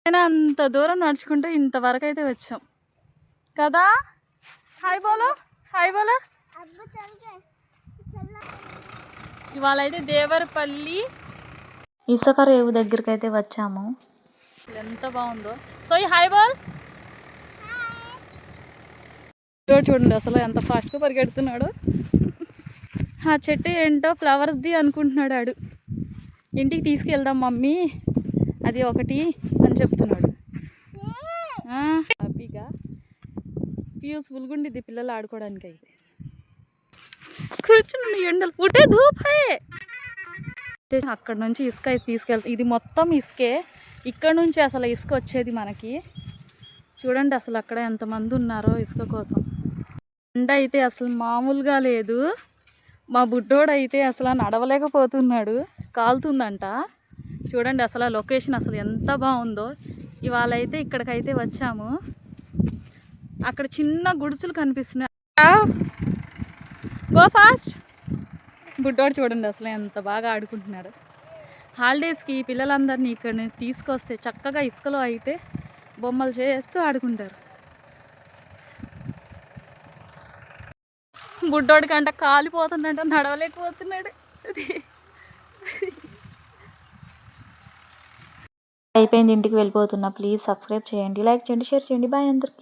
అయినా అంత దూరం నడుచుకుంటే ఇంతవరకు అయితే వచ్చాం కదా. హాయ్ బోలో, హాయ్ బోలో. ఇవాళ అయితే దేవరపల్లి ఇసుక రేవు దగ్గరికి అయితే వచ్చాము. ఎంత బాగుందో. సో ఈ హాయ్ బాల్ చూడండి అసలు ఎంత ఫాస్ట్గా పరిగెడుతున్నాడు. ఆ చెట్టు ఏంటో ఫ్లవర్స్ది అనుకుంటున్నాడు ఆడు. ఇంటికి తీసుకెళ్దాం మమ్మీ అది ఒకటి అని చెప్తున్నాడు. హ్యాపీగా యూస్ఫుల్గా ఉండిద్ది పిల్లలు ఆడుకోవడానికి. అయితే కూర్చుని ఎండలు పుట్టే ధూపే. అక్కడ నుంచి ఇసుక అయితే తీసుకెళ్తా. ఇది మొత్తం ఇసుకే. ఇక్కడ నుంచి అసలు ఇసుక వచ్చేది మనకి. చూడండి అసలు అక్కడ ఎంతమంది ఉన్నారో ఇసుక కోసం. ఎండ అయితే అసలు మామూలుగా లేదు. మా బుడ్డోడు అయితే అసలు నడవలేకపోతున్నాడు, కాలుతుందంట. చూడండి అసలు ఆ లొకేషన్ అసలు ఎంత బాగుందో. ఇవాళ అయితే ఇక్కడికైతే వచ్చాము. అక్కడ చిన్న గుడిసెలు కనిపిస్తున్నాయి. Go fast. బుడ్డోడు చూడండి అసలు ఎంత బాగా ఆడుకుంటున్నాడు. హాలిడేస్కి పిల్లలందరినీ ఇక్కడ తీసుకొస్తే చక్కగా ఇసుకలో అయితే బొమ్మలు చేస్తూ ఆడుకుంటారు. బుడ్డోడి కంట కాలిపోతుందంట, నడవలేకపోతున్నాడు. అయిపోయింది, ఇంటికి వెళ్ళిపోతున్నా. ప్లీజ్ సబ్స్క్రైబ్ చేయండి, లైక్ చేయండి, షేర్ చేయండి. బాయ్ అందరికి.